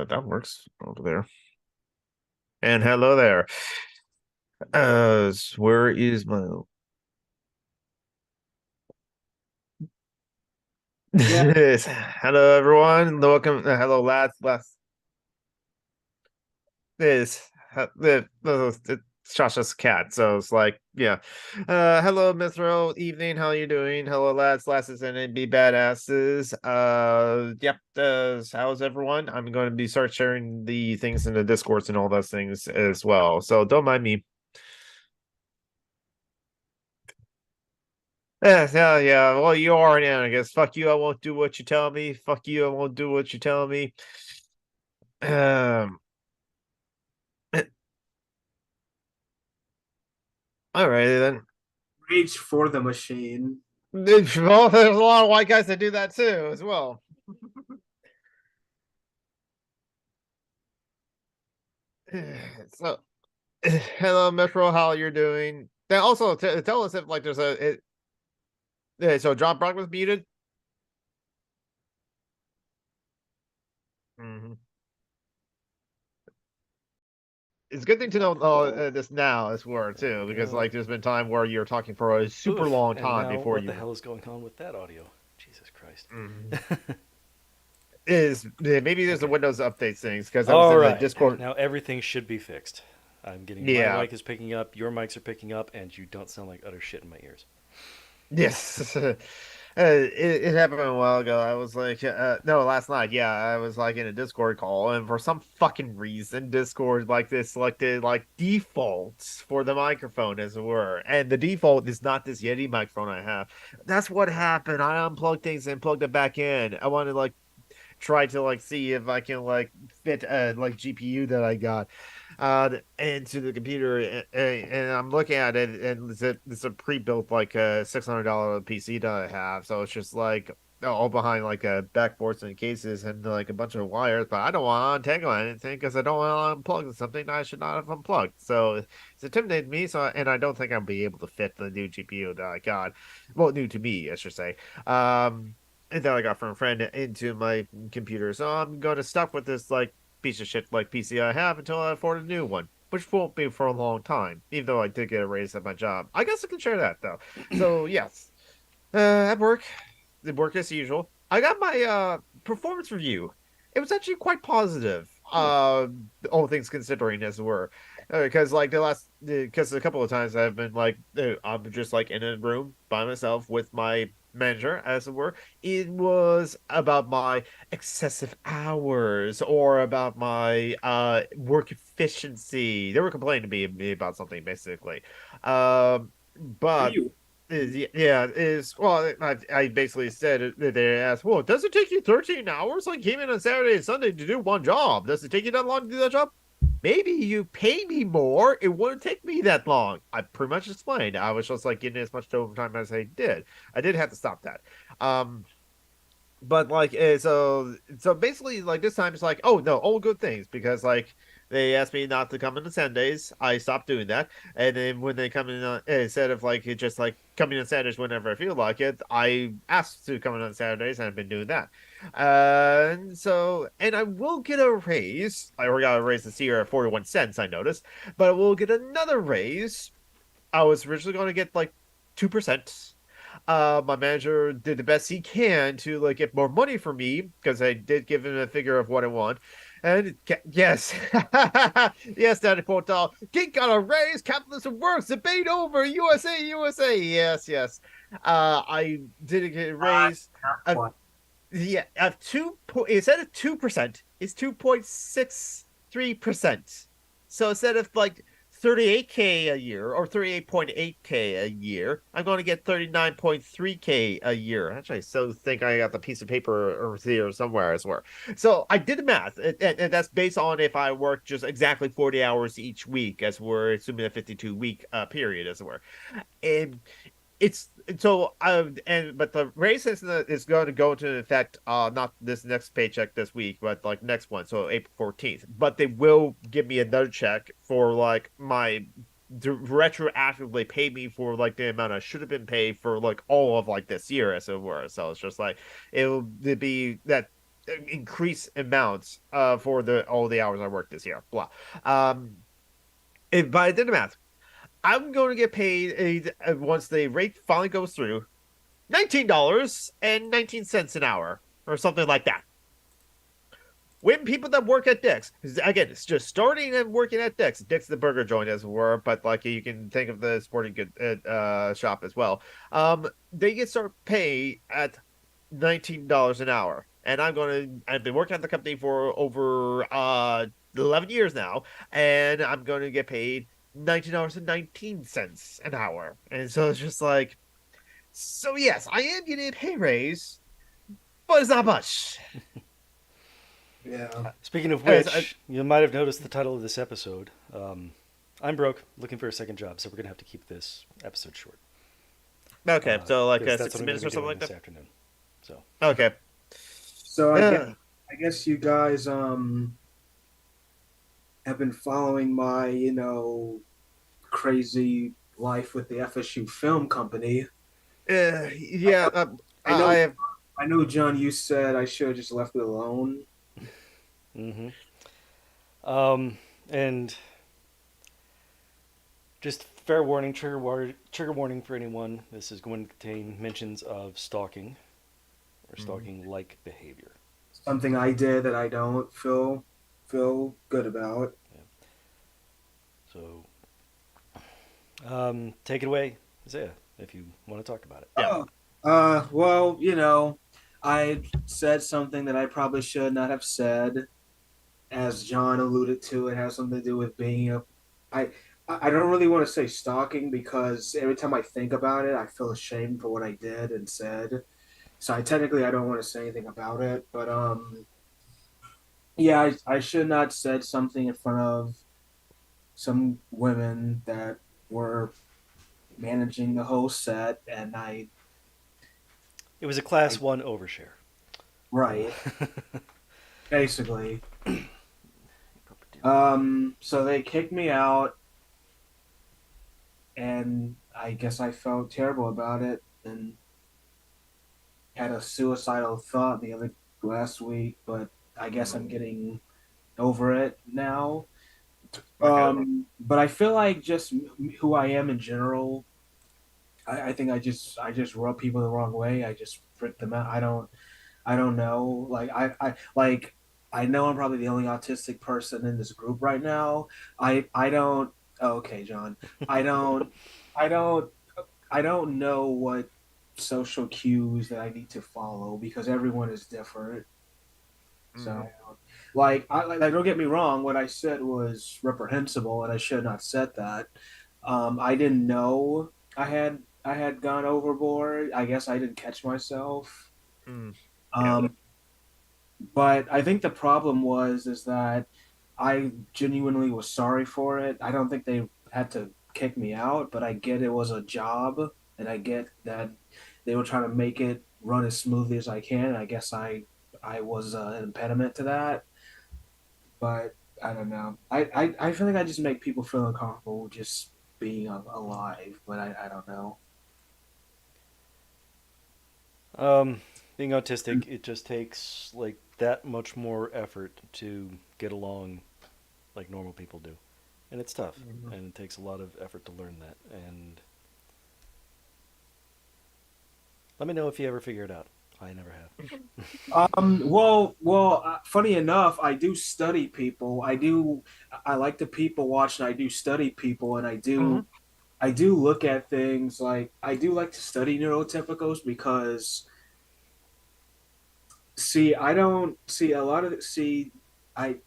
that works over there. And hello there. Where is my Yeah, hello everyone. Welcome. Hello lads. This it's Shasha's cat. So it's like, yeah. Hello Mithro. Evening. How you doing? Hello lads, lasses, and it'd be badasses. Yep. How's everyone? I'm going to be start sharing the things in the discourse and all those things as well. So don't mind me. Yeah. Well, you are an anarchist. Fuck you. I won't do what you tell me. Fuck you. I won't do what you tell me. Um. Alrighty then. rage for the machine. Well, there's a lot of white guys that do that too, as well. So, hello, Metro. How you're doing? Then also tell us if like there's yeah. So John Brock was muted. Mhm. It's a good thing to know this now as well too, because like there's been time where you're talking for a super Oof. long And time now, before what the you. hell is going on with that audio? Jesus Christ. Mhm. Is maybe there's the Okay. Windows update things because I was All in the right. Discord. Now everything should be fixed. I'm getting my Yeah. mic is picking up, your mics are picking up, and you don't sound like utter shit in my ears. Yes. It happened a while ago. I was like, no, last night. Yeah, I was like in a Discord call, and for some fucking reason, Discord like this selected like defaults for the microphone, as it were. And the default is not this Yeti microphone I have. That's what happened. I unplugged things and plugged it back in. I wanted to like try to like see if I can like fit like GPU that I got into the computer, and I'm looking at it, and it's a pre-built like $600 PC that I have, so it's just like all behind like backboards and cases and like a bunch of wires, but I don't want to untangle anything because I don't want to unplug something that I should not have unplugged. So it's intimidated me. So and I don't think I'll be able to fit the new GPU that I got. Well, new to me, I should say. And that I got from a friend into my computer. So I'm going to stuck with this like piece of shit like PC I have until I afford a new one, which won't be for a long time, even though I did get a raise at my job. I guess I can share that though. So yes, at work, the work as usual. I got my performance review. It was actually quite positive. Hmm. All things considering, as it were, because like because a couple of times I've been like, I'm just like in a room by myself with my manager, as it were. It was about my excessive hours or about my work efficiency. They were complaining to me about something basically. Are But you? yeah, is well. I basically said that they asked, "Well, does it take you 13 hours? Like came in on Saturday and Sunday to do one job? Does it take you that long to do that job? Maybe you pay me more. It wouldn't take me that long." I pretty much explained. I was just like getting as much overtime as I did. I did have to stop that. Um, but like so basically like this time it's like, oh no, all good things, because like they asked me not to come in on Sundays. I stopped doing that, and then when they come in instead of like it just like coming on Saturdays whenever I feel like it, I asked to come in on Saturdays, and I've been doing that. And so, and I will get a raise. I already got a raise this year at 41 cents, I noticed, but I will get another raise. I was originally going to get like 2%. My manager did the best he can to like get more money for me because I did give him a figure of what I want. And yes, yes, Daddy Portal, Geek got a raise. Capitalism works. Debate over. USA, USA. Yes, yes. I did get a raise. Uh, What? yeah, of instead of 2%, it's 2.63%. So instead of like 38K a year or 38.8K a year, I'm going to get 39.3K a year. Actually, I still think I got the piece of paper over here somewhere, I swear. So I did the math, and that's based on if I work just exactly 40 hours each week, as we're assuming a 52-week period, as it were. And it's so and but the raise is going to go into effect not this next paycheck this week, but like next one, so April 14th. But they will give me another check for like my to retroactively pay me for like the amount I should have been paid for like all of like this year, as it were. So it's just like it'll be that increase amounts for the all the hours I worked this year. Blah. Um, but I did the math. I'm going to get paid once the rate finally goes through $19.19 an hour or something like that. When people that work at Dick's, again, it's just starting and working at Dick's. Dick's the burger joint, as it were, but like you can think of the sporting good shop as well. They get start pay at $19 an hour, and I've been working at the company for over 11 years now, and I'm going to get paid $19.19 an hour, and so it's just like, so yes, I am getting a pay raise, but it's not much. Yeah. Speaking of As which, you might have noticed the title of this episode. I'm broke, looking for a second job, so we're gonna have to keep this episode short. Okay, so like Because that's what 60 I'm gonna minutes be or something doing like this that. afternoon. So, Okay. So Uh, I guess you guys have been following my, crazy life with the FSU Film Company. I yeah. know, I know, I have. I know, John. You said I should have just left it alone. hmm and just fair warning, trigger warning for anyone. This is going to contain mentions of stalking or stalking-like behavior. Something I did that I don't feel good about. Yeah. So, take it away, Isaiah, if you want to talk about it. Yeah. Oh, well, I said something that I probably should not have said. As John alluded to, it has something to do with being a. I I don't really want to say stalking because every time I think about it, I feel ashamed for what I did and said. So I don't want to say anything about it. But yeah, I should not said something in front of some women that were managing the whole set, and It was a class one overshare. right, basically. So they kicked me out, and I guess I felt terrible about it, and had a suicidal thought the other last week, but I guess I'm getting over it now. Okay. But I feel like just who I am in general, I think I just rub people the wrong way. I just freak them out. I don't know. I know I'm probably the only autistic person in this group right now. I don't. Oh, okay, John. I don't. I don't. I don't know what social cues that I need to follow because everyone is different. So, Mhm. don't get me wrong. What I said was reprehensible, and I should not have said that. I didn't know I had gone overboard. I guess I didn't catch myself. Mm. Yeah. Um, but I think the problem was is that I genuinely was sorry for it. I don't think they had to kick me out, but I get it was a job, and I get that they were trying to make it run as smoothly as I can. And I guess I was an impediment to that, but I don't know. I feel like I just make people feel uncomfortable just being alive, but I don't know. Um, Being autistic, it just takes like that much more effort to get along like normal people do. And it's tough. Mhm. And it takes a lot of effort to learn that. And let me know if you ever figure it out. I never have. Funny enough, I do study people. I like to people watch, and I do study people, and Mhm. I do look at things like I do like to study neurotypicals because see, I don't see a lot of see, I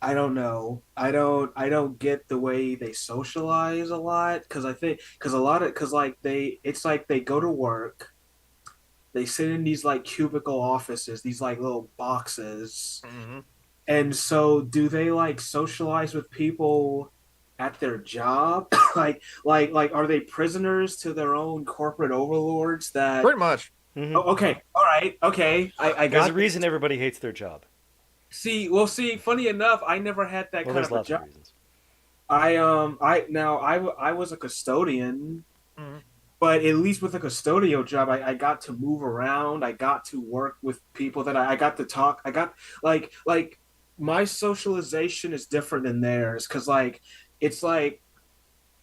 I don't know. I don't get the way they socialize a lot because I think because a lot of because like they it's like they go to work, they sit in these like cubicle offices, these like little boxes. Mhm. And so do they like socialize with people at their job? Like are they prisoners to their own corporate overlords that Pretty much. hmm oh, okay, all right, okay. I There's a got reason everybody hates their job. see, funny enough, I never had that Well, kind there's of a lots of job. reasons. I was a custodian, Mhm. but at least with the custodial job, I got to move around. I got to work with people that I got to talk. I got like my socialization is different than theirs because it's like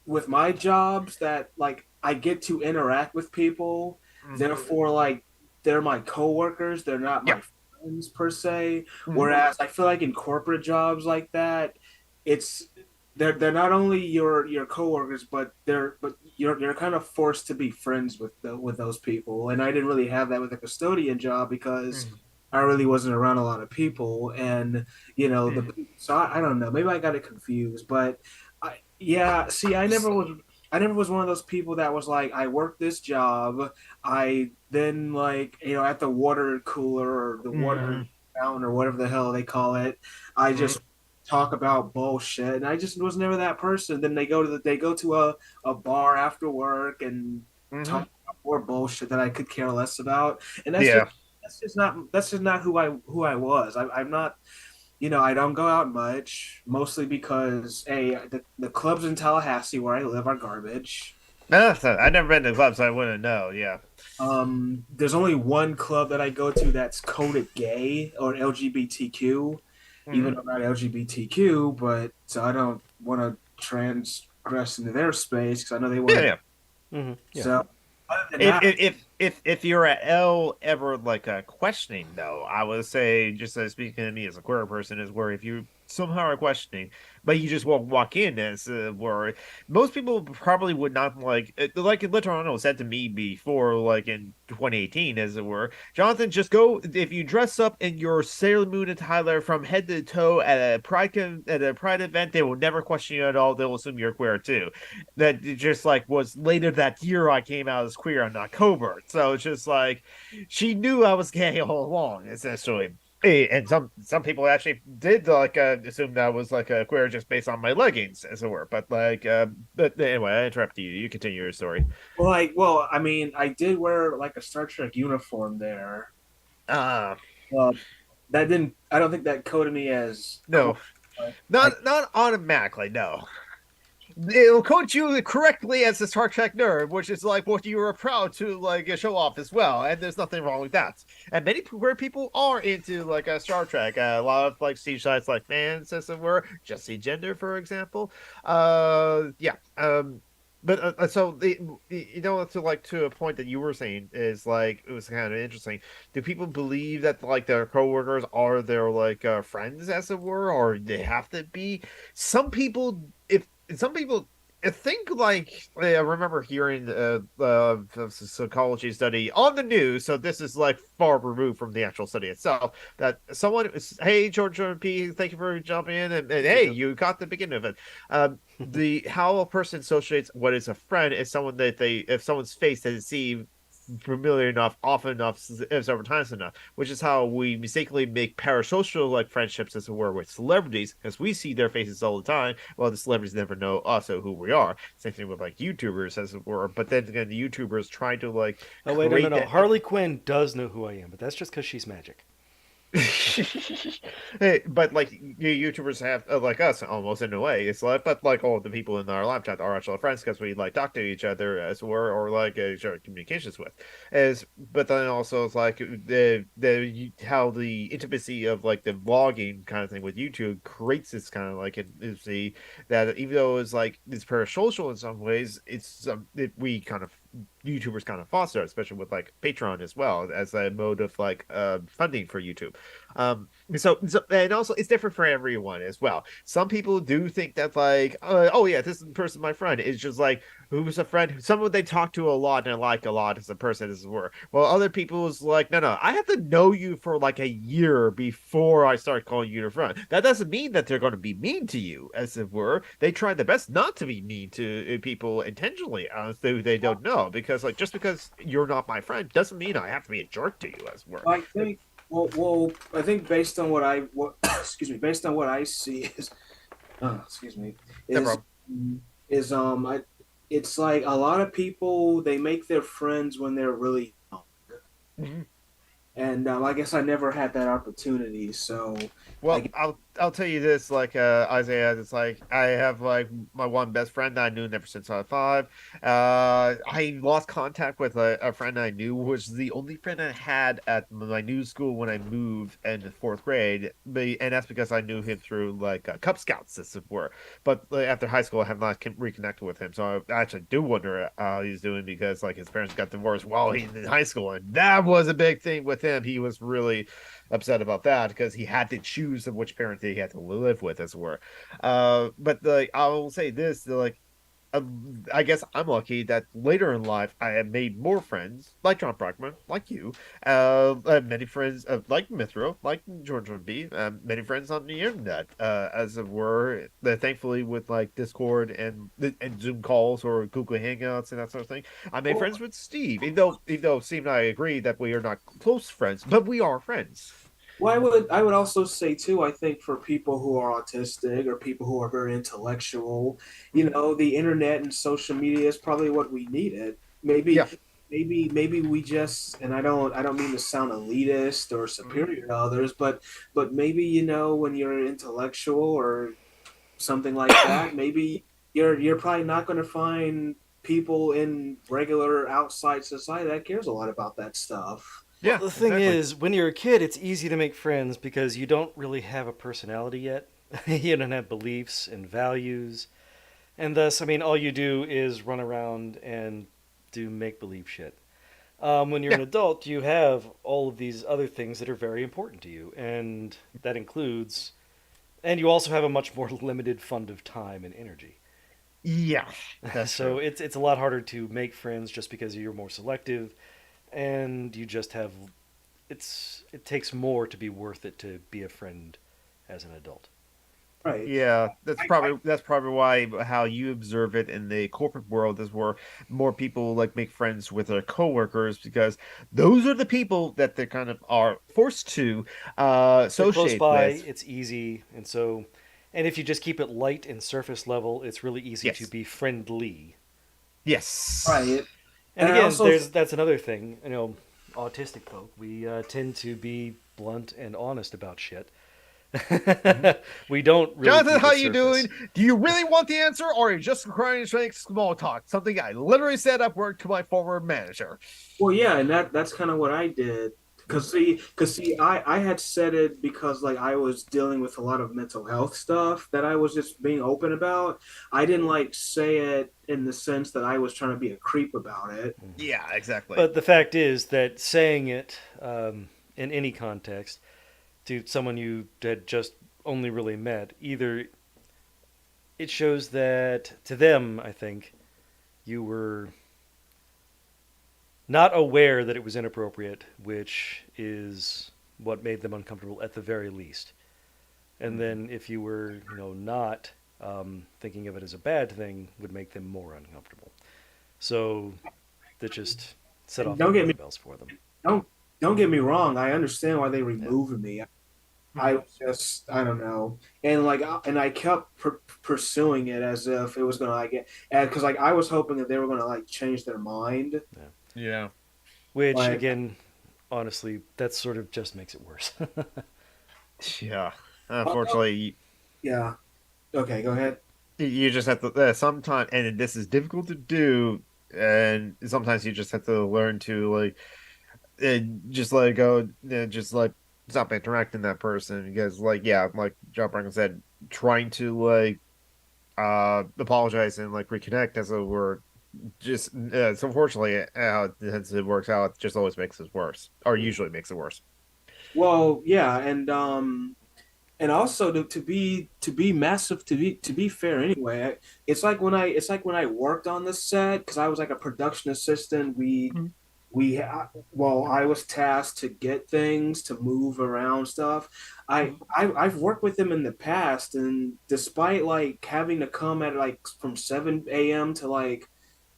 with my jobs that like I get to interact with people. Mhm. Therefore, like they're my coworkers. They're not Yeah. my friends per se. Mhm. Whereas I feel like in corporate jobs like that, it's they're not only your coworkers, but you're kind of forced to be friends with those people. And I didn't really have that with a custodian job because Mhm. I really wasn't around a lot of people, and Mhm. so I don't know. Maybe I got it confused, but yeah. See, I never was one of those people that was like, I work this job. I then like, at the water cooler or the water Mhm. fountain or whatever the hell they call it, I Mhm. just talk about bullshit. And I just was never that person. Then they go to a bar after work and talk Mhm. about more bullshit that I could care less about. And Yeah. that's just not who I was. I'm not, I don't go out much, mostly because the clubs in Tallahassee where I live are garbage. No, I've never been to clubs, so I wouldn't know. Yeah. There's only one club that I go to that's coded gay or LGBTQ, even Mhm. though I'm not LGBTQ, but so I don't want to transgress into their space because I know they want Yeah, to. yeah. Yeah. So other than If that, you're at L ever like questioning though, I would say just speaking to me as a queer person is where if you somehow are questioning, but you just won't walk in as where most people probably would not like Literano said to me before like in 2018 as it were, Jonathan, just go if you dress up in your Sailor Moon attire from head to toe at at a pride event, they will never question you at all. They'll assume you're queer too. That just like was later that year I came out as queer on October. So it's just like she knew I was gay all along, essentially. And some people actually did like assume that I was like a queer just based on my leggings, as it were. But anyway, I interrupted you. You continue your story. I mean, I did wear like a Star Trek uniform there. Uh Well, that didn't. I don't think that coded me as queer. no, But I not automatically, no. It'll code you correctly as a Star Trek nerd, which is like what you are proud to like show off as well, and there's nothing wrong with that. And many queer people are into like a Star Trek. A lot of like C sites like fans, as it were, Jesse Gender, for example. Yeah. But so to like to a point that you were saying is like it was kind of interesting. Do people believe that like their coworkers are their like friends, as it were, or they have to be? Some people, if some people I think like I remember hearing a psychology study on the news, so this is like far removed from the actual study itself. That someone, hey George P, thank you for jumping in, and Good hey, job. you caught the beginning of it. The how a person associates what is a friend is someone that they if someone's face they see familiar enough, often enough, several times enough, which is how we mistakenly make parasocial like friendships as it were with celebrities, because we see their faces all the time, while the celebrities never know also who we are. Same thing with like YouTubers as it were, but then again, the YouTubers try to like Oh wait, no, no, create no. that. Harley Quinn does know who I am, but that's just because she's magic. Hey, but like YouTubers have like us almost in a way. It's like, but like all the people in our live chat are actually friends because we like talk to each other as we're or like share communications with. As but then also it's like the how the intimacy of like the vlogging kind of thing with YouTube creates this kind of like intimacy that even though it's like it's parasocial in some ways, we kind of YouTubers kind of foster, especially with like Patreon as well as a mode of like funding for YouTube. And also it's different for everyone as well. Some people do think that like, oh yeah, this person, my friend, is just like who's a friend, someone they talk to a lot and like a lot as a person as it were. Well, other people is like, no, I have to know you for like a year before I start calling you your friend. That doesn't mean that they're going to be mean to you, as it were. They try their best not to be mean to people intentionally, though they don't know, because like just because you're not my friend doesn't mean I have to be a jerk to you, as it were. I think I think based on what excuse me, based on what I see is excuse me, No is problem. is I it's like a lot of people they make their friends when they're really young. Mhm. And I guess I never had that opportunity, so I Well, guess I'll tell you this, like Isaiah, it's like I have like my one best friend that I knew ever since I was five. I lost contact with a friend I knew, which was the only friend I had at my new school when I moved in the fourth grade. And that's because I knew him through like Cub Scouts, as it were. But like, after high school, I have not reconnected with him. So I actually do wonder how he's doing because like his parents got divorced while he's in high school, and that was a big thing with him. He was really upset about that because he had to choose of which parent he had to live with, as it were. But like I will say this, like I guess I'm lucky that later in life I have made more friends, like John Brockman, like you, many friends like Mithra, like George would be, many friends on the internet, as it were. Thankfully, with like Discord and Zoom calls or Google Hangouts and that sort of thing, I made Well, friends with Steve. Even though Steve and I agree that we are not close friends, but we are friends. I would also say too, I think for people who are autistic or people who are very intellectual, the internet and social media is probably what we needed. Maybe Yeah. maybe we just, and I don't mean to sound elitist or Mhm. superior to others, but maybe when you're intellectual or something like that, maybe you're probably not going to find people in regular outside society that cares a lot about that stuff. Well, Yeah, the thing exactly. is, when you're a kid, it's easy to make friends because you don't really have a personality yet. You don't have beliefs and values. And thus, I mean, all you do is run around and do make believe shit. When you're an Yeah. adult, you have all of these other things that are very important to you. And that includes, and you also have a much more limited fund of time and energy. Yeah, that's So true. it's a lot harder to make friends just because you're more selective and you just have it takes more to be worth it to be a friend as an adult. Right. Yeah, I that's probably why how you observe it in the corporate world is where more people like make friends with their coworkers because those are the people that they kind of are forced to They're close associate by, with. it's easy, and if you just keep it light and surface level, it's really easy to Yes. be friendly. Yes. right. And And I again, also that's another thing. Autistic folk, we tend to be blunt and honest about shit. Mhm. We don't really Jonathan, keep how it you doing? surface. Do you really want the answer, or are you just trying to make small talk? Something I literally said at work to my former manager. Well, yeah, and that's kind of what I did. Cause see, I had said it because like I was dealing with a lot of mental health stuff that I was just being open about. I didn't like say it in the sense that I was trying to be a creep about it. Yeah, exactly. But the fact is that saying it in any context to someone you had just only really met, either it shows that to them, I think, you were not aware that it was inappropriate, which is what made them uncomfortable at the very least. And Mhm. then if you were, not thinking of it as a bad thing, would make them more uncomfortable. So that just set And off the alarm bells for them. don't don't get me wrong. I understand why they Yeah. removed me. I Mhm. was just I don't know, and I kept pursuing it as if it was gonna like get, and because like I was hoping that they were gonna like change their mind. Yeah. Yeah. Which Like again, honestly, that sort of just makes it worse. Yeah. oh, Unfortunately, yeah, okay, go ahead. you just have to sometimes, and this is difficult to do, and sometimes you just have to learn to like just let it go, just like stop interacting that person because, like, yeah, like John Franklin said, trying to like apologize and like reconnect as a were just so unfortunately how it works out, it just always makes it worse, or Yeah. usually makes it worse. Well, yeah, and also to be massive to be fair anyway. It's like when I worked on the set because I was like a production assistant. Mhm. Well, I was tasked to get things to move around stuff. I've worked with them in the past, and despite like having to come at like from 7 a.m. to like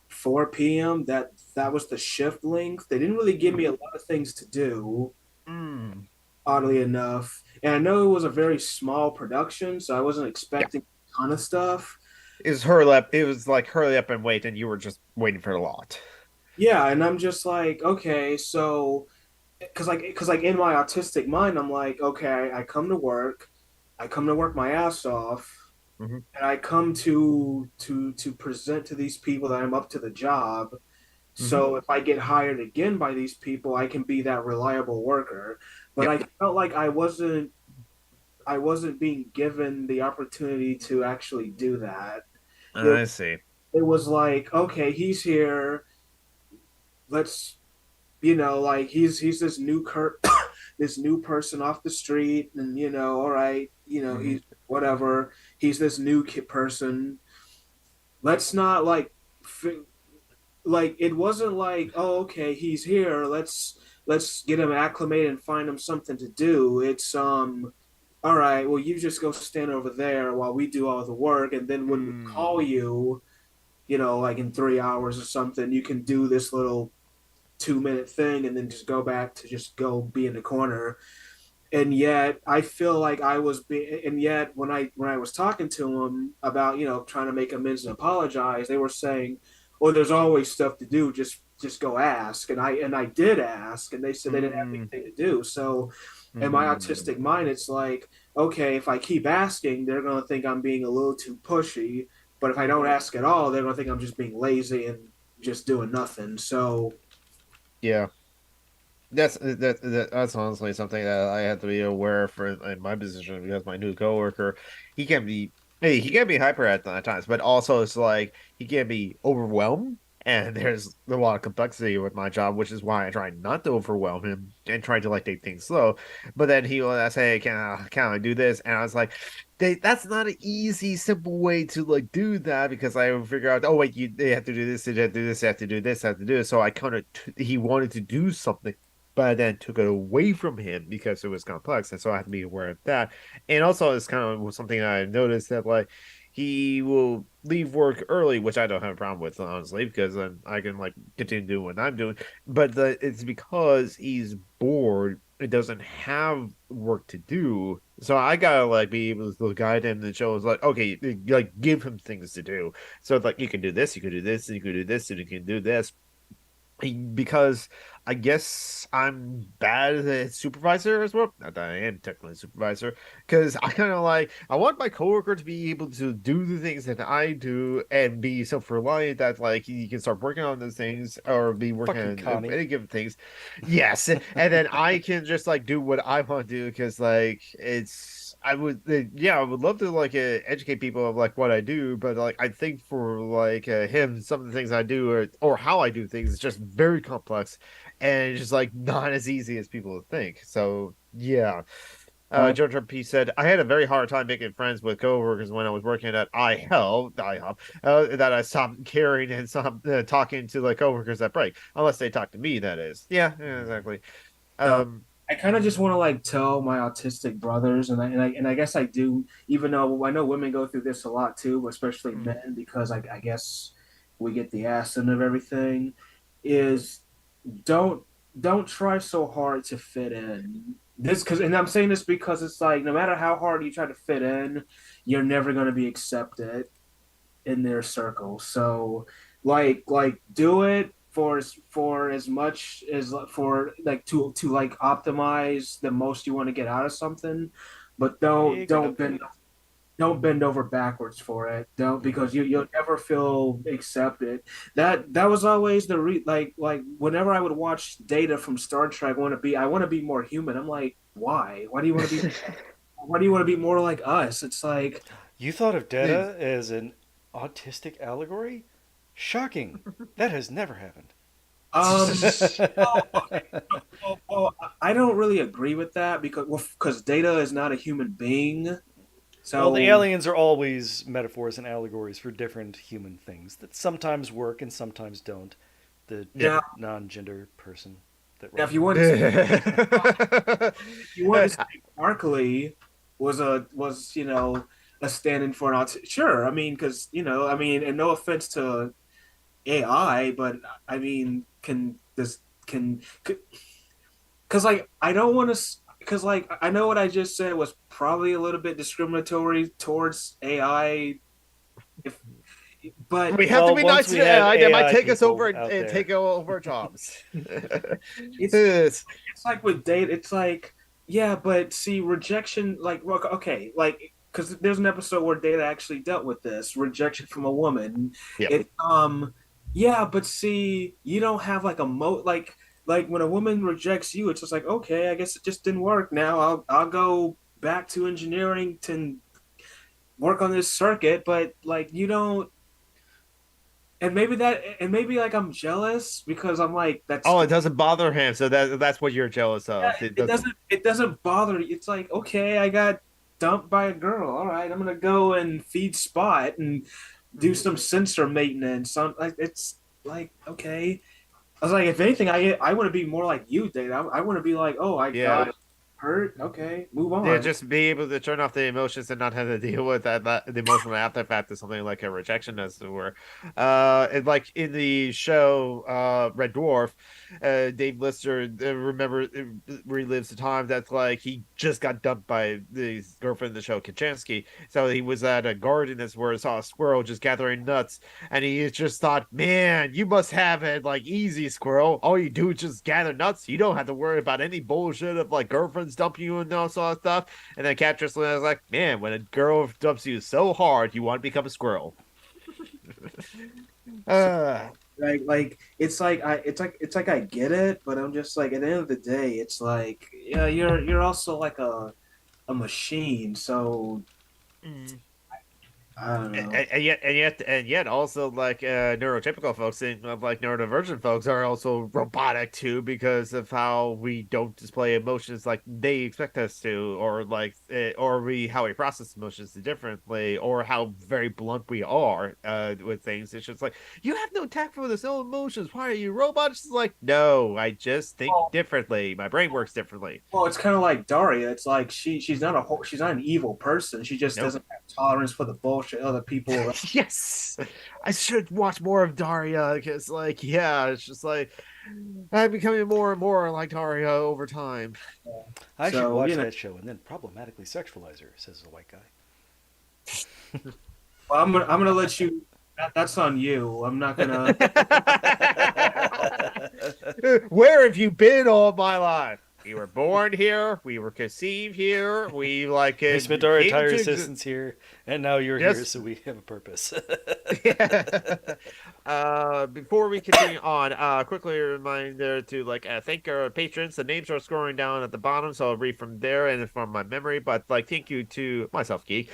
4 p.m., that was the shift length. They didn't really give me a lot of things to do, Mm. oddly enough. And I know it was a very small production, so I wasn't Yeah, expecting a ton of stuff. it was like hurry up and wait, and you were just waiting for a lot. Yeah, and I'm just like, okay, so because like in my autistic mind, I'm like, okay, I come to work, I come to work my ass off, Hmm. and I come to present to these people that I'm up to the job. Hmm. So if I get hired again by these people, I can be that reliable worker. But Yep. I felt like I wasn't being given the opportunity to actually do that. It I see. it was like, okay, he's here. Let's like he's this this new person off the street, and all right, Hmm. he's whatever. He's this new person. Let's not like it wasn't like, oh, okay, he's here. Let's get him acclimated and find him something to do. It's all right, well, you just go stand over there while we do all the work, and then when we Mm. call you, like in 3 hours or something, you can do this little 2 minute thing and then just go back to just go be in the corner. And yet I feel like and yet when I was talking to him about trying to make amends and apologize, they were saying, well, there's always stuff to do, just go ask. And I did ask, and they said they didn't have Mm. anything to do. So in my Mm. autistic mind, it's like, okay, if I keep asking, they're going to think I'm being a little too pushy, but if I don't ask at all, they're going to think I'm just being lazy and just doing nothing. So Yeah. That's honestly something that I have to be aware for in my position because my new coworker, he can be hey, he can be hyper at times, but also it's like he can be overwhelmed, and there's a lot of complexity with my job, which is why I try not to overwhelm him and try to like take things slow. But then he will say, can I do this?" And I was like, that's not an easy, simple way to like do that because I would figure out, oh wait, they have to do this, they have to do this, they have to do this, they have to do this. So I kind of he wanted to do something but I then took it away from him because it was complex, and so I have to be aware of that. And also, it's kind of something I noticed that like he will leave work early, which I don't have a problem with honestly, because then I can like continue doing what I'm doing. But it's because he's bored. It doesn't have work to do, so I gotta like be able to guide him and show us like, okay, like give him things to do. So like you can do this, you can do this, and you can do this, and you can do this because I guess I'm bad as a supervisor as well. Not that I am technically a supervisor, because I kind of like I want my coworker to be able to do the things that I do and be self-reliant that like he can start working on those things or be working Fucking on Connie. any given things. Yes, and then I can just like do what I want to do because like it's. I would, yeah, I would love to like educate people of like what I do, but like I think for like him, some of the things I do or how I do things is just very complex and it's just like not as easy as people think. So yeah. uh, Joe P said, I had a very hard time making friends with coworkers when I was working at IHOP, that I stopped caring and stopped talking to like coworkers at break, unless they talk to me, that is. Yeah, yeah, exactly. no, Um, I kind of just want to like tell my autistic brothers, and I guess I do, even though I know women go through this a lot too, especially mm, men, because I guess we get the ass end of everything. Is don't don't try so hard to fit in. And I'm saying this because it's like no matter how hard you try to fit in, you're never going to be accepted in their circle. So do it for as much as for like to like optimize the most you want to get out of something, but don't Figure it don't out. bend don't bend over backwards for it. Don't because you'll never feel accepted. That was always like whenever I would watch Data from Star Trek, I want to be more human. I'm like, why? Why do you want to be more like us? It's like You thought of it's- Data as an autistic allegory? Shocking. That has never happened. well, okay. Well, I don't really agree with that because Data is not a human being. Well, the So aliens are always metaphors and allegories for different human things that sometimes work and sometimes don't. The yeah. now, non gender person that now if wrote you them. want to if you want to say Barkley was a stand-in for an autistic, sure. I mean, because and no offense to AI, but I mean, can because like I don't want to because like I know what I just said was probably a little bit discriminatory towards AI, if but We have to Well, be once nice to we the have AI. They might AI take us over people out and there, take over our jobs. it's Yes. it's like with data, it's like. Yeah, but see, rejection, like, well, okay, like, because there's an episode where Data actually dealt with this rejection from a woman. Yep. It, yeah, but see, you don't have like a like when a woman rejects you, it's just like, okay, I guess it just didn't work. Now I'll go back to engineering to work on this circuit, but like, you don't, and maybe like I'm jealous because I'm like, Oh, it doesn't bother him, so that's what you're jealous yeah, of. It it doesn't. doesn't bother you. It's like, okay, I got dumped by a girl. All right, I'm gonna go and feed Spot and do some sensor maintenance. On like it's like, okay. I was like, if anything, I want to be more like you, Dave. I want to be like, oh, I Yeah, got hurt. Okay, move yeah, on. just be able to turn off the emotions and not have to deal with that the emotional aftermath of something like a rejection, as it were. And like in the show, Red Dwarf, Dave Lister relives the time that's like he just got dumped by his girlfriend in the show, Kachansky. So he was at a garden that's where he saw a squirrel just gathering nuts, and he just thought, man, you must have it like easy, squirrel. All you do is just gather nuts. You don't have to worry about any bullshit of like girlfriends dumping you and all sort of stuff. And then Catrice was like, man, when a girl dumps you so hard, you want to become a squirrel. So uh, it's like I get it, but I'm just like at the end of the day, it's like, yeah, you're also like a machine, so mm. I don't know. And yet also like neurotypical folks and like neurodivergent folks are also robotic too because of how we don't display emotions like they expect us to, or like or we how we process emotions differently, or how very blunt we are with things. It's just like, you have no tact for this, no emotions, why are you robots? It's like, no, I just think Well, differently, my brain works differently. well, it's kind of like Daria. It's like she's not an evil person. She just Nope. doesn't have tolerance for the bullshit other people around. Yes, I should watch more of Daria because, like, yeah, it's just like I'm becoming more and more like Daria over time. I should So, watch that show and then problematically sexualize her, says the white guy. well, I'm gonna let you. That's on you. I'm not gonna. Where have you been all my life? We were born here. We were conceived here. We like We spent our came entire into existence here, and now you're here, just so we have a purpose. yeah. Before we continue on, quickly a reminder to like thank our patrons. The names are scrolling down at the bottom, so I'll read from there and from my memory. But like, thank you to myself, Geek,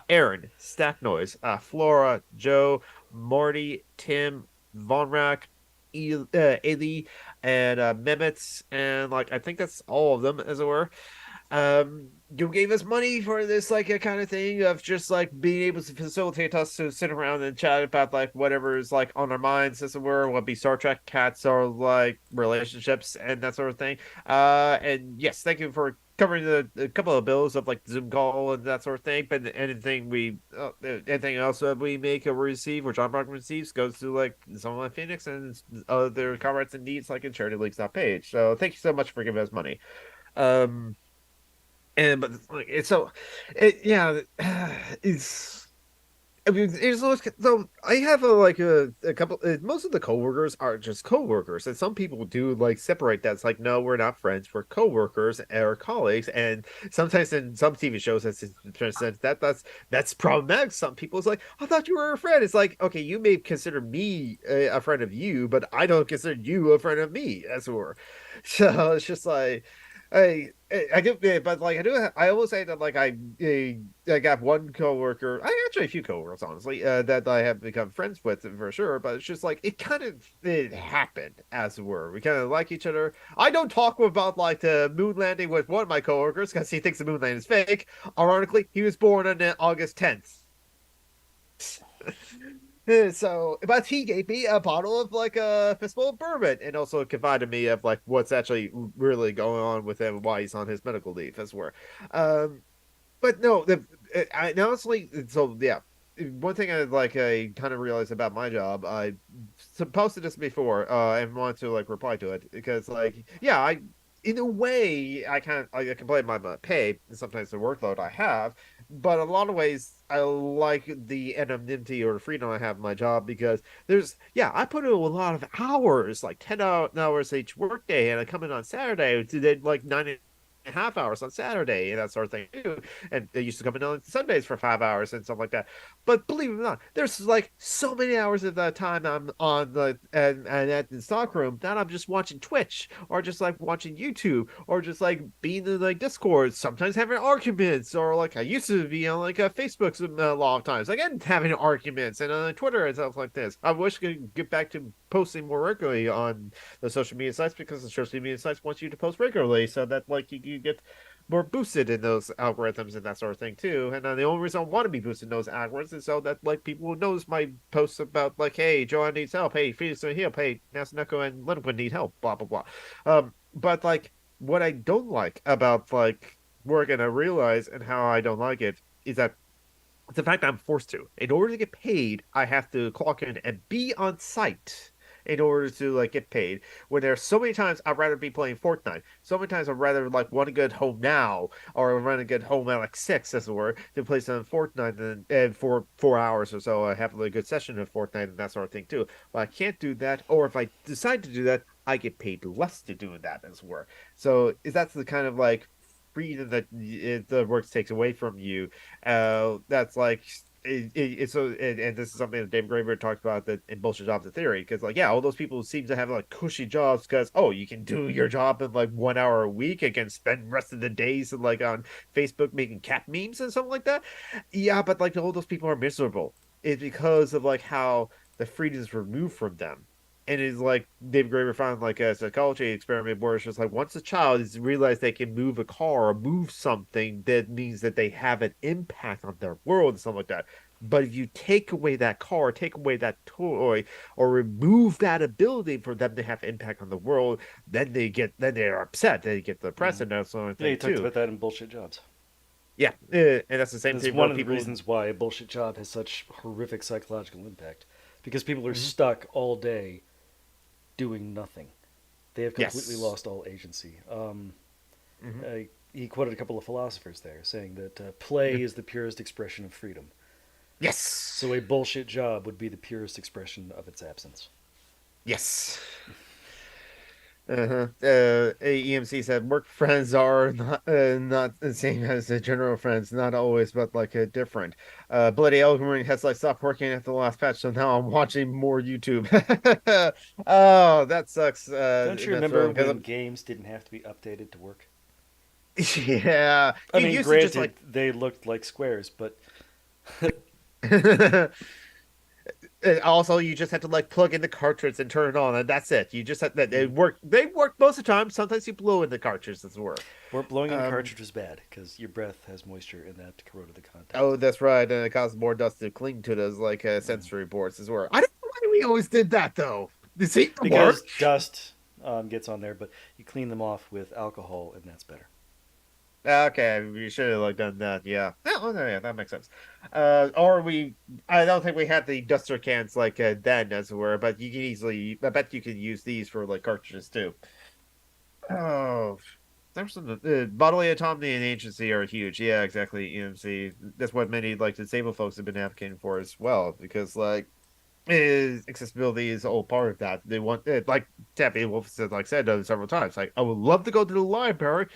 Aaron, Stack Noise, Flora, Joe, Marty, Tim, Vonrak, Eli, and Mehmet, and like I think that's all of them, as it were. You gave us money for this like a kind of thing of just like being able to facilitate us to sit around and chat about like whatever is like on our minds, as it were, what be Star Trek, cats, or like relationships and that sort of thing. And yes, thank you for covering the couple of bills of like Zoom call and that sort of thing. But anything else that we make or receive or John Brockman receives goes to like someone like Phoenix and other comrades and needs like in charity links page. So thank you so much for giving us money. Um and but like it's so yeah, it's I mean it's so I have a couple most of the coworkers are just coworkers, and some people do like separate that. It's like, no, we're not friends, we're coworkers or colleagues. And sometimes in some TV shows that's problematic. Some people, it's like, I thought you were a friend. It's like, okay, you may consider me a friend of you, but I don't consider you a friend of me, as it were. So it's just like I do, yeah, but like I always say that like I got one coworker, I actually a few coworkers honestly, that I have become friends with for sure. But it's just like it happened, as it were. We kind of like each other. I don't talk about like the moon landing with one of my coworkers because he thinks the moon landing is fake. Ironically, he was born on August 10th. So, but he gave me a bottle of like a fistful of bourbon, and also confided me of like what's actually really going on with him, why he's on his medical leave, as well. Um, but no, I honestly, so yeah. One thing I kind of realized about my job, I posted this before, and wanted to like reply to it because like, yeah, I in a way I kind of I complain about my pay and sometimes the workload I have, but in a lot of ways I like the anonymity or freedom I have in my job because I put in a lot of hours, like 10 hours each workday, and I come in on Saturday to then like 9. and a half hours on Saturday and that sort of thing too. And they used to come in on Sundays for 5 hours and stuff like that. But believe it or not, there's like so many hours of the time I'm on the and at the stockroom that I'm just watching Twitch or just like watching YouTube or just like being in like Discord, sometimes having arguments, or like I used to be on like Facebook a lot of times, again having arguments and on Twitter and stuff like this. I wish I could get back to posting more regularly on the social media sites because the social media sites want you to post regularly so that like you get more boosted in those algorithms and that sort of thing too. And the only reason I want to be boosted in those algorithms is so that like people will notice my posts about like, hey, Joanne needs help, hey, Phoenix need help, hey, Nasuneko and Linwood need help, blah blah blah. But like what I don't like about like work, and I realize and how I don't like it, is that it's the fact I'm forced to. In order to get paid, I have to clock in and be on site in order to like get paid. When there's so many times I'd rather be playing Fortnite. So many times I'd rather like want to get home now or want to get home at like 6, as it were, to play some Fortnite and for 4 hours or so I have a really good session of Fortnite and that sort of thing too. But I can't do that, or if I decide to do that, I get paid less to do that, as it were. So is that's the kind of like freedom that the work takes away from you, that's like it's so, and this is something that David Graeber talked about that in Bullshit Jobs of Theory, because like yeah, all those people seem to have like cushy jobs because oh, you can do your job in like 1 hour a week and can spend the rest of the days like on Facebook making cat memes and something like that. Yeah, but like all those people are miserable. It's because of like how the freedom is removed from them. And it's like David Graeber found like a psychology experiment where it's just like once a child has realized they can move a car or move something, that means that they have an impact on their world and something like that. But if you take away that car, take away that toy, or remove that ability for them to have impact on the world, then they're upset. They get depressed Mm-hmm. and that sort of Yeah, you thing talked too. about that in bullshit jobs. Yeah, and that's the same That's thing one where of the people. reasons why a bullshit job has such horrific psychological impact. Because people are Mhm. stuck all day doing nothing. They have completely Yes. lost all agency. Hmm. He quoted a couple of philosophers there saying that play is the purest expression of freedom. Yes. So a bullshit job would be the purest expression of its absence. Yes. Uh-huh. EMC said work friends are not the same as the general friends, not always, but like different. Bloody Elden Ring has like stopped working after the last patch, so now I'm watching more YouTube. Oh, that sucks. Don't you That's remember because when games didn't have to be updated to work? yeah, I you mean, used to just granted, like they looked like squares, but and also you just had to like plug in the cartridge and turn it on, and that's it. You just had that it mm, worked. They worked most of the time. Sometimes you blow in the cartridge, as it were. blowing in a Um, cartridge was bad because your breath has moisture in that corroded the content. Oh, that's right. And it causes more dust to cling to those like Mm. sensory boards as well. I don't know why we always did that though. This seemed to Because work. dust gets on there, but you clean them off with alcohol, and that's better. Okay, we should have like done that. Yeah. Oh, no, yeah, that makes sense. Or we, I don't think we had the duster cans like then, as it were, but you can easily, I bet you could use these for like cartridges too. Oh, there's some bodily autonomy and agency are huge. Yeah, exactly. EMC. That's what many like disabled folks have been advocating for as well, because like is accessibility is all part of that. They want it, like Tappy Wolf said, like said several times. Like I would love to go to the library,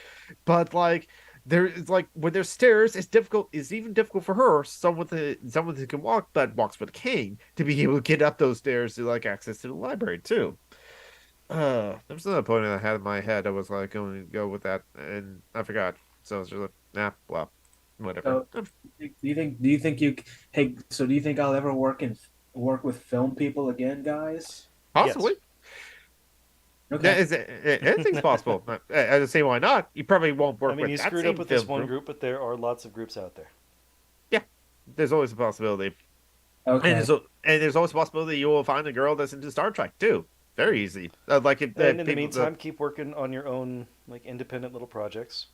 but like there is like when there's stairs, it's difficult. It's even difficult for her, someone who can walk but walks with a cane, to be able to get up those stairs to like access to the library too. There's another point I had in my head. I was like going to go with that, and I forgot. So it's just like, nah, well, whatever. So, do you think hey, so do you think I'll ever work with film people again, guys? Yes. Possibly. Okay. Anything's possible. I just say why not. You probably won't I work mean, with you that screwed up same with this film one group. group, but there are lots of groups out there. Yeah, there's always a possibility, and Okay. there's always a possibility you will find a girl that's into Star Trek too. Very easy. Like if And in the people. meantime, keep working on your own like independent little projects.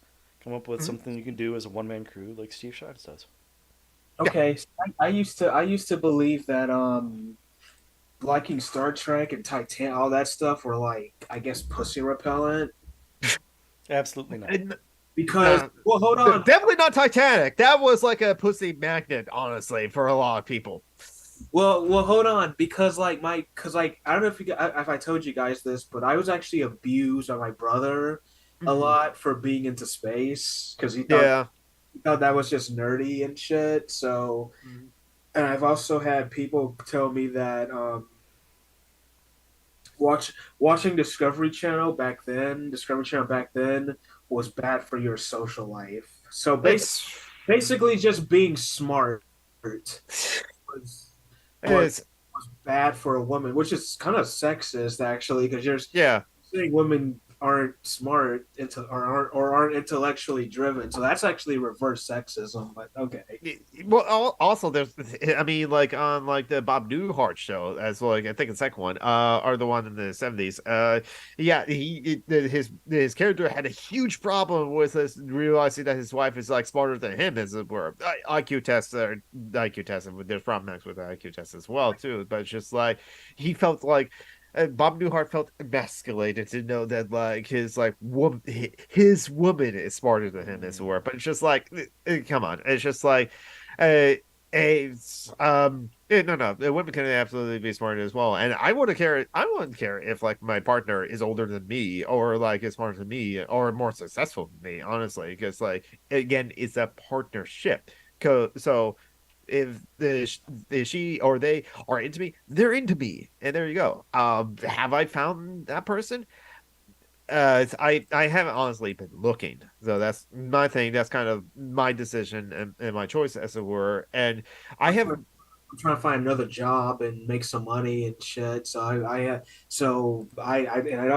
Come up with Mhm. something you can do as a one man crew, like Steve Shines does. Yeah. Okay. So I used to believe that liking Star Trek and Titan, all that stuff were like, I guess, pussy repellent. Absolutely not. And, Because, nah, well, hold on. definitely not Titanic. That was like a pussy magnet, honestly, for a lot of people. Well, hold on. Because because I don't know if I told you guys this, but I was actually abused by my brother a Mhm. lot for being into space because Yeah. he thought that was just nerdy and shit. So, Mhm. and I've also had people tell me that watching Discovery Channel back then was bad for your social life. So It's basically, just being smart was was it's bad for a woman, which is kind of sexist actually, because you're yeah. saying women aren't smart aren't intellectually driven. So that's actually reverse sexism. But okay, Well, also there's, I mean, like on like the Bob Newhart show, as well, like I think the second one, or the one in the 70s. Yeah, his character had a huge problem with this, realizing that his wife is like smarter than him, as it were. IQ tests are IQ tests, and there's problems with the IQ tests as well too. But it's just like he felt like Bob Newhart felt emasculated to know that like his woman is smarter than him as well. But it's just like, come on, it's just like, uh, no, no, the women can absolutely be smart as well, and I wouldn't care. I wouldn't care if like my partner is older than me, or like is smarter than me, or more successful than me. Honestly, because like again, it's a partnership. So if the she or they are into me, they're into me, and there you go. Have I found that person? I haven't honestly been looking, so that's my thing. That's kind of my decision and my choice, as it were. And I I'm have, trying, I'm trying to find another job and make some money and shit. So I don't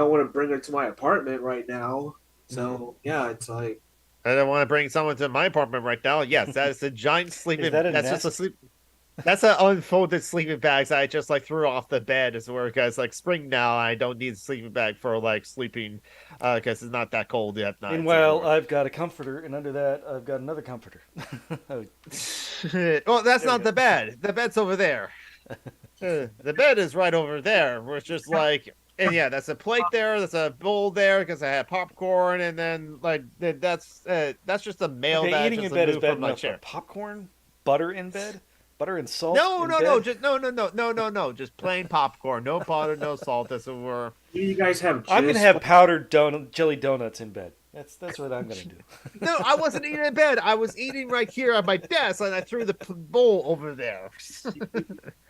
want to bring her to my apartment right now. So yeah, it's like I don't want to bring someone to my apartment right now. Yes, that is a giant Is sleeping. that a That's just a nest? sleep. That's an unfolded sleeping bags I just like threw off the bed, as where guys like spring now. I don't need a sleeping bag for like sleeping, because it's not that cold at night, as Meanwhile, well. I've got a comforter, and under that, I've got another comforter. Oh, Well, that's there we not go. the bed. The bed's over there. The bed is right over there. Where it's just like, and yeah, that's a plate there. That's a bowl there because I had popcorn, and then like that's just a mail Okay, that I eating just in bed is removed bad from my enough, but chair. popcorn, butter in bed, butter and salt No, in no, no, bed. just no, just plain popcorn, no butter, no salt, as it were. you guys have I'm gonna gist. have powdered jelly donuts in bed. That's what I'm gonna do. No, I wasn't eating in bed. I was eating right here at my desk, and I threw the bowl over there.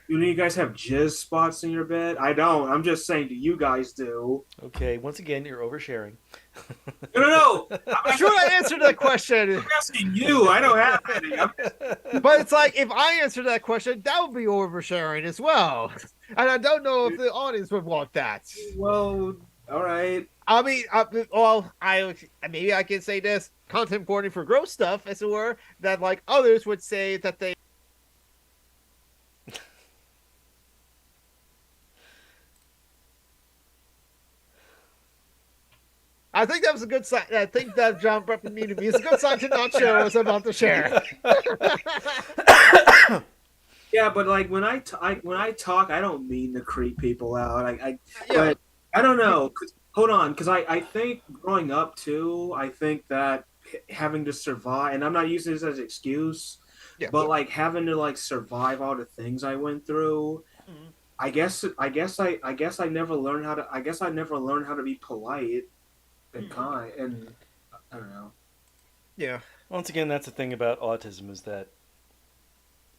Do you guys have jizz spots in your bed? I don't. I'm just saying, do you guys do? Okay, once again, you're oversharing. No, no, no. Should I answer that question? I'm asking you. I don't have any. But it's like if I answer that question, that would be oversharing as well. And I don't know if the audience would want that. Well, all right. I mean, well, I maybe I can say this content warning for gross stuff, as it were, that like others would say that they. I think that was a good sign. I think that John Breffin needed me. It's a good sign to not share what I was about to share. Yeah, but like when I talk, I don't mean to creep people out. Yeah, But I don't know. Hold on, because I think growing up too, I think that having to survive, and I'm not using this as an excuse, yeah. but like having to like survive all the things I went through. Mhm. I never learned how to. I guess I never learned how to be polite and kind, and I don't know. Yeah. Once again, that's the thing about autism is that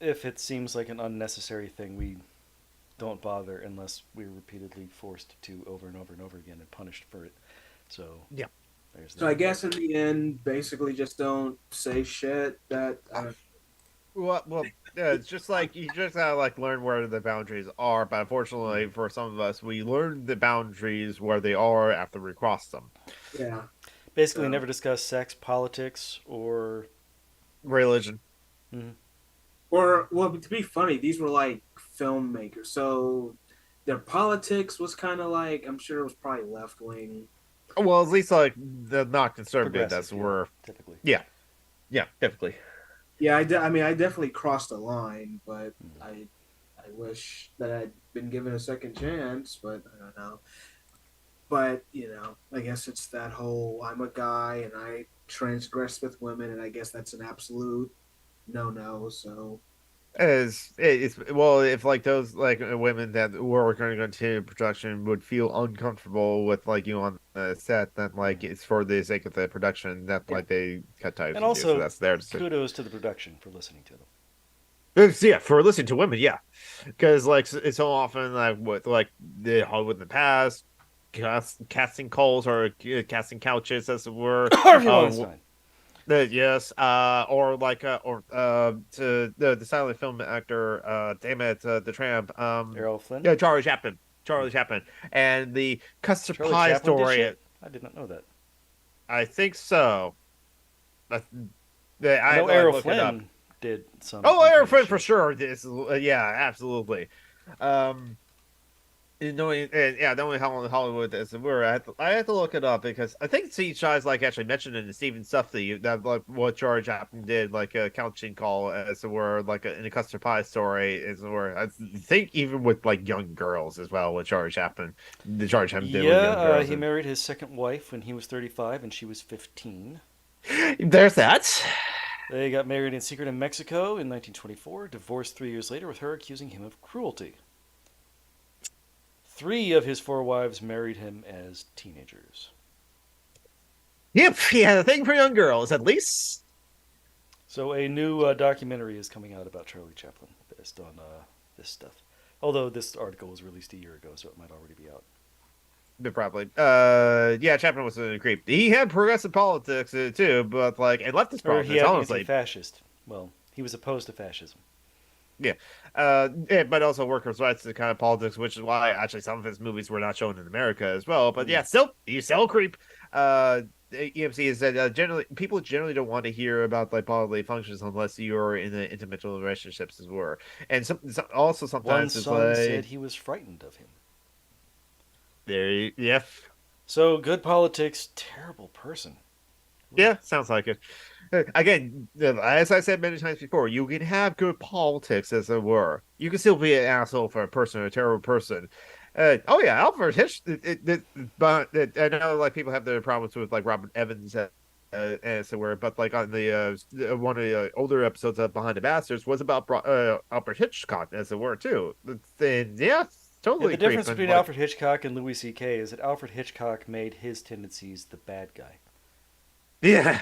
if it seems like an unnecessary thing, we don't bother unless we're repeatedly forced to over and over and over again and punished for it. So Yeah. there's So I that. guess in the end, basically just don't say shit that I don't. Well, yeah, it's just like you just gotta like learn where the boundaries are. But unfortunately, for some of us, we learn the boundaries where they are after we cross them. Yeah. Basically, So never discuss sex, politics, or. Religion. Mhm. or well, to be funny, these were like filmmakers, so their politics was kind of like I'm sure it was probably left wing. Well, at least like the not conservative. That's Progressive, yeah, where. typically. Yeah. Yeah. Typically. Yeah, I mean, I definitely crossed the line, but Mhm. I wish that I'd been given a second chance, but I don't know. But I guess it's that whole I'm a guy and I transgress with women, and I guess that's an absolute no no. So It's well, if like those like women that were going to continue production would feel uncomfortable with like you on the set, then like Mm. it's for the sake of the production that Yeah, like they cut ties and with you, so also that's their decision. kudos to the production for listening to them. Yeah, for listening to women, yeah, because like it's so often like with like the Hollywood in the past, casting calls or casting couches as it were, Harvey uh, Weinstein, yes, or like to the silent film actor, damn it, the tramp, Errol Flynn, yeah, Charlie Chaplin, and the custard Charlie pie Chaplin did story. shit. I did not know that. I think so. I, I I had know to like Errol look it up. Flynn did some Oh, Air unfunny Friend for shit. sure. This, yeah, absolutely. Um, knowing yeah, knowing how long Hollywood is, I had to look it up because I think CGI is like actually mentioned in the Steven stuff that like what George Chaplin did, like a couching call as it were, like in a custard pie story as it were. I think even with like young girls as well, with George Chaplin, the George Chaplin did with Yeah, young girls, he and married his second wife when he was 35 and she was 15. there's that. They got married in secret in Mexico in 1924, divorced 3 years later with her accusing him of cruelty. Three of his four wives married him as teenagers. Yep, he had a thing for young girls, at least. So a new documentary is coming out about Charlie Chaplin based on this stuff. Although this article was released a year ago, so it might already be out. Probably. Yeah, Chaplin was a creep. He had progressive politics too, but like and leftist Or he politics, had honestly. anti-fascist. Well, he was opposed to fascism. Yeah. Yeah, but also workers' rights to kind of politics, which is why actually some of his movies were not shown in America as well. But Mm. yeah, he's still a creep. EMC is that generally people generally don't want to hear about like bodily functions unless you're in the intimate relationships as were. And also One sometimes it's son said like he was frightened of him. yeah. So good politics, terrible person. Ugh. Yeah, sounds like it. Again, as I said many times before, you can have good politics, as it were. You can still be an asshole for a person, a terrible person. Oh yeah, Alfred Hitch. But I know like people have their problems with like Robert Evans, as it were. But like on the one of the older episodes of Behind the Bastards was about Alfred Hitchcock, as it were too. And yeah, Yeah, the totally difference creeping. between Like Alfred Hitchcock and Louis C.K. is that Alfred Hitchcock made his tendencies the bad guy. yeah.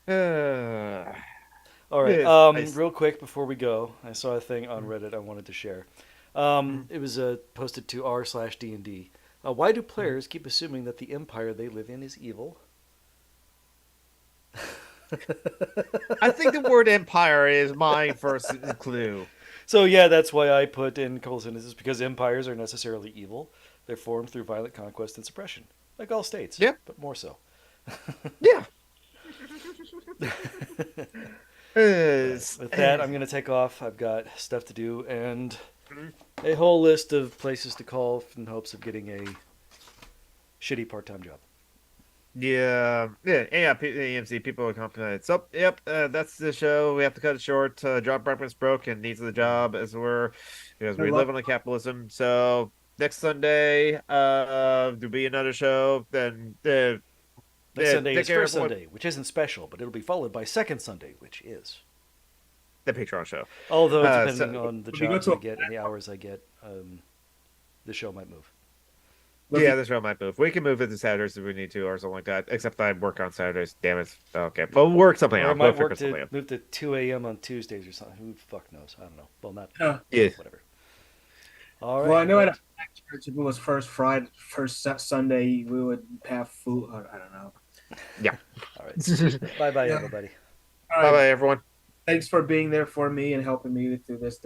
uh, All right. yes, Real quick before we go, I saw a thing on Reddit I wanted to share. It was posted to r/d&d. Why do players keep assuming that the empire they live in is evil? I think the word empire is my first clue. So yeah, that's why I put in a couple sentences because empires are necessarily evil. They're formed through violent conquest and suppression, like all states, Yeah, but more so. yeah. All right. With that, I'm going to take off. I've got stuff to do and a whole list of places to call in hopes of getting a shitty part-time job. AMC people are complaining. So, yep, that's the show. We have to cut it short. Job preference broke and needs of the job as we're because Good we luck. live on capitalism. So next Sunday, there'll be another show. Then, Next Sunday take is care, First everyone. Sunday, which isn't special, but it'll be followed by Second Sunday, which is. The Patreon show. Although, So depending on the If you go jobs to I a get and the hours I get, the show might move. Look, yeah, this show might move. We can move it to Saturdays if we need to, or something like that. Except I work on Saturdays. Damn it. Okay, we'll work something Or I out. We'll might figure work something to out. move to 2 a.m. on Tuesdays or something. Who the fuck knows? I don't know. Well, not Yeah. whatever. All well, right. I With know at a that, black church, if it was Sunday, we would have food. I don't know. Yeah. all right. Bye bye, Yeah. everybody. All Bye right. bye, everyone. Thanks for being there for me and helping me through this.